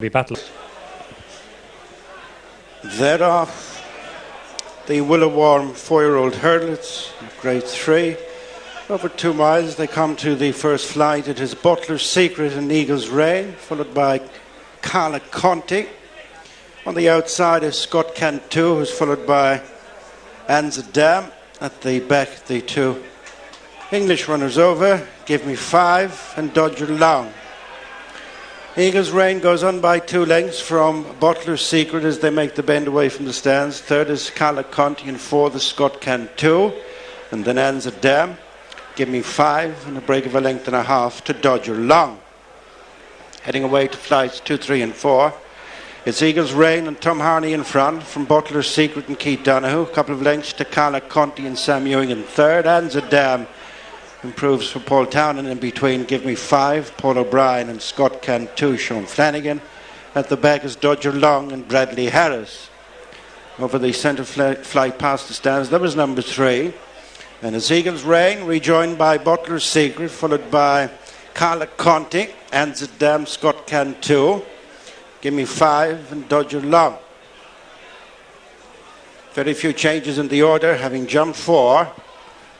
be battling. Thereof, the Willow 4-year-old hurdle, it's grade 3. Over 2 miles, they come to the first flight. It is Butler's Secret and Eagle's Reign, followed by Conti. On the outside is Scott Cantu, who's followed by Anzadam. At the back, the two English runners over, Give Me 5 and Dodger Long. Eagle's Reign goes on by 2 lengths from Butler's Secret as they make the bend away from the stands. Third is Conti and 4 the Scott Cantu. And then Anzadam, Give Me 5 and a break of a length and a half to Dodger Long. Heading away to flights 2, 3 and 4. It's Eagle's Reign and Tom Harney in front from Butler's Secret and Keith Donoghue. A couple of lengths to Conti and Sam Ewing in third. Anzadam improves for Paul Townend in between. Give Me 5, Paul O'Brien and Scott Cantu, Sean Flanagan. At the back is Dodger Long and Bradley Harris. Over the centre flight past the stands, that was number 3. And it's Eagle's Reign, rejoined by Butler's Secret, followed by Conti, Anzadam, Scott Cantu, Give Me 5 and Dodger Long. Very few changes in the order, having jumped 4.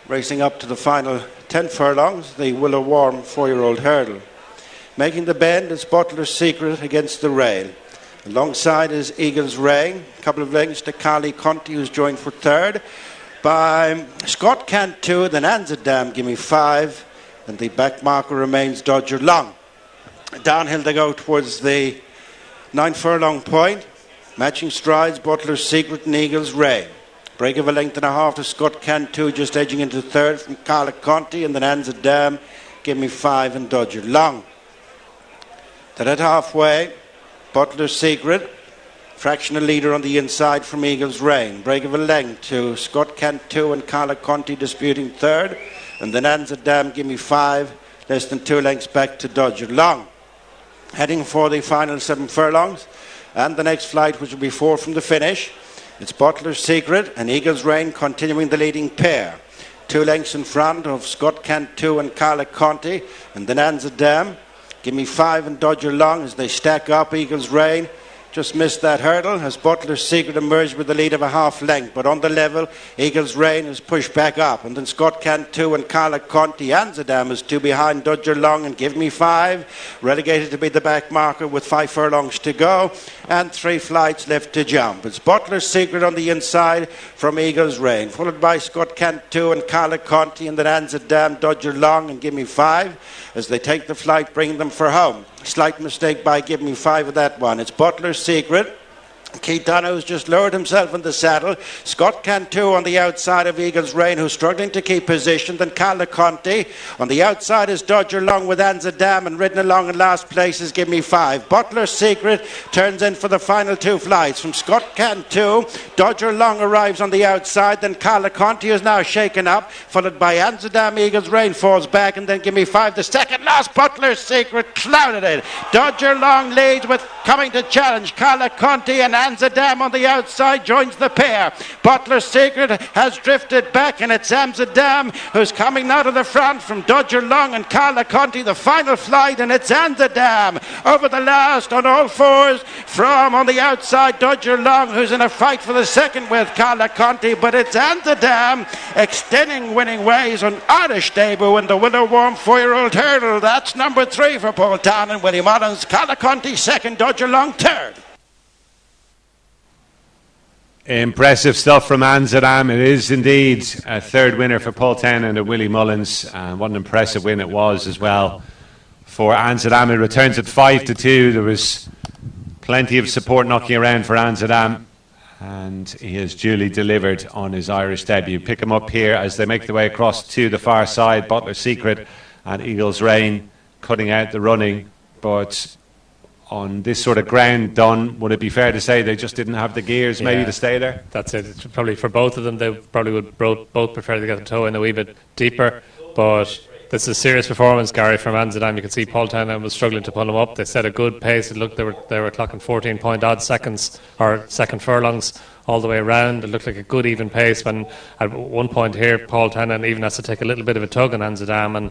Racing up to the final 10 furlongs, the Willow 4-year-old hurdle. Making the bend is Butler's Secret against the rail. Alongside is Eagle's Reign. A couple of lengths to Conti, who's joined for third by Scott Cantu, then Anzadam, Give Me 5, and the back marker remains Dodger Long. Downhill they go towards the 9 furlong point. Matching strides, Butler's Secret and Eagle's Reign. Break of a length and a half to Scott Cantu, just edging into third from Conti, and then Anzadam, Give Me 5 and Dodger Long. Then at halfway, Butler's Secret, fractional leader on the inside from Eagle's Reign. Break of a length to Scott Cantu and Conti disputing third, and then Anzadam, Give Me 5, less than 2 lengths back to Dodger Long. Heading for the final 7 furlongs, and the next flight, which will be 4 from the finish. It's Butler's Secret and Eagle's Reign continuing the leading pair. 2 lengths in front of Scott Cantu and Conti, and then Anzadam, Give Me 5 and Dodger Long as they stack up. Eagle's Reign just missed that hurdle as Butler's Secret emerged with the lead of a half length, but on the level Eagle's Reign is pushed back up, and then Scott Cantu and Conti. Anzadam is 2 behind Dodger Long and Give Me 5, relegated to be the back marker with 5 furlongs to go and 3 flights left to jump. It's Butler's Secret on the inside from Eagle's Reign, followed by Scott Cantu and Conti, and then Anzadam, Dodger Long and Give Me 5 as they take the flight, bringing them for home. Slight mistake by Give Me 5 with that one. It's Butler's Secret. Keith Donoghue's just lowered himself in the saddle. Scott Cantu on the outside of Eagle's Reign, who's struggling to keep position. Then Conti. On the outside is Dodger Long with Anzadam, and ridden along in last place is Give Me 5. Butler's Secret turns in for the final 2 flights. From Scott Cantu, Dodger Long arrives on the outside. Then Conti is now shaken up, followed by Anzadam. Eagle's Reign falls back, and then Give Me 5. The second last, Butler's Secret clouded it. Dodger Long leads with coming to challenge. Conti and Anzadam on the outside joins the pair. Butler's Secret has drifted back, and it's Anzadam who's coming now to the front from Dodger Long and Conti. The final flight, and it's Anzadam over the last on all fours from on the outside Dodger Long, who's in a fight for the second with Conti, but it's Anzadam extending winning ways on Irish debut in the Willow 4-year-old hurdle. That's number 3 for Paul Townend. Willie Mullins, Conti second, Dodger Long third. Impressive stuff from Anzadam. It is indeed a third winner for Paul Townend and Willie Mullins. What an impressive win it was as well for Anzadam. It returns at 5-2. There was plenty of support knocking around for Anzadam, and he has duly delivered on his Irish debut. Pick him up here as they make their way across to the far side. Butler's Secret and Eagle's Reign cutting out the running, but on this sort of ground done, would it be fair to say they just didn't have the gears maybe to stay there? That's it. It's probably for both of them, they probably would both prefer to get the toe in a wee bit deeper, but this is a serious performance, Gary, from Anzadam. You can see Paul Townend was struggling to pull him up. They set a good pace. It looked they were clocking 14-point-odd seconds or second furlongs all the way around. It looked like a good even pace when at one point here Paul Townend even has to take a little bit of a tug on Anzadam, and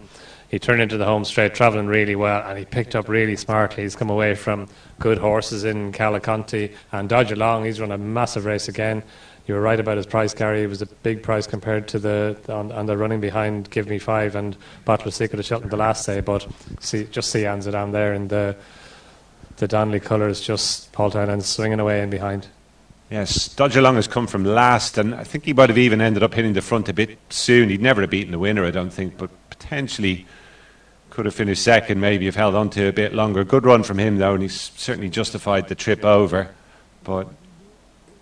he turned into the home straight, travelling really well, and he picked up really smartly. He's come away from good horses in Conti, and Dodger Long, he's run a massive race again. You were right about his price, Gary. It was a big price compared to on the running behind Give Me Five and Bottle of Secret of Shelton the last day. But just see Anzadam there in the Donnelly colours, just Paul Townend swinging away in behind. Yes, Dodger Long has come from last, and I think he might have even ended up hitting the front a bit soon. He'd never have beaten the winner, I don't think, but potentially could have finished second, maybe if held on to a bit longer. Good run from him, though, and he's certainly justified the trip over. But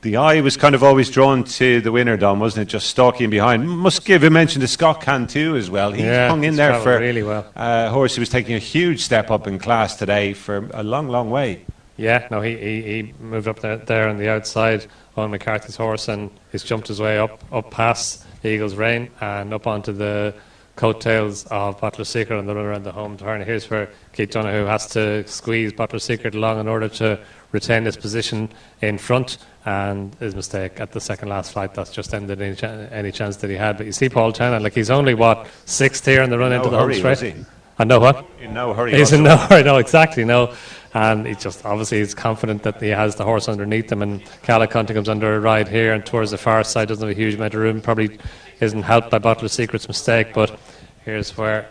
the eye was kind of always drawn to the winner, Dom, wasn't it? Just stalking behind. Must give a mention to Scott Cantu as well. He hung in there for really well. A horse who was taking a huge step up in class today for a long, long way. Yeah, no, he moved up there on the outside on McCarthy's horse, and he's jumped his way up past Eagle's Reign and up onto the coattails of Bottle of Secret on the run around the home turn. Here's where Keith Donoghue has to squeeze Bottle of Secret along in order to retain his position in front, and his mistake at the second last flight, that's just ended any chance that he had. But you see Paul Townend, like he's only sixth here in the run into the home straight. I know what? In no hurry. He's in no hurry, no, exactly, no. And he just obviously is confident that he has the horse underneath him, and Conti comes under a ride here and towards the far side, doesn't have a huge amount of room, probably isn't helped by Bottle of Secret's mistake. But here's where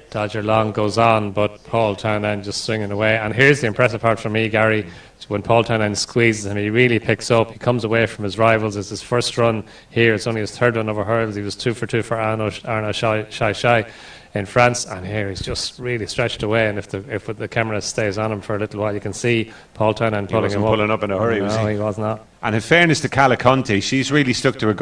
Dodger Long goes on, but Paul Townend just swinging away. And here's the impressive part for me, Gary. When Paul Townend squeezes him, he really picks up. He comes away from his rivals. It's his first run here. It's only his third run over hurdles. He was 2 for 2 for Arnaud Shy in France, and here he's just really stretched away. And if the camera stays on him for a little while, you can see Paul Townend pulling him up. Pulling up in a hurry, no, was he? He was not. And in fairness to Conti, she's really stuck to her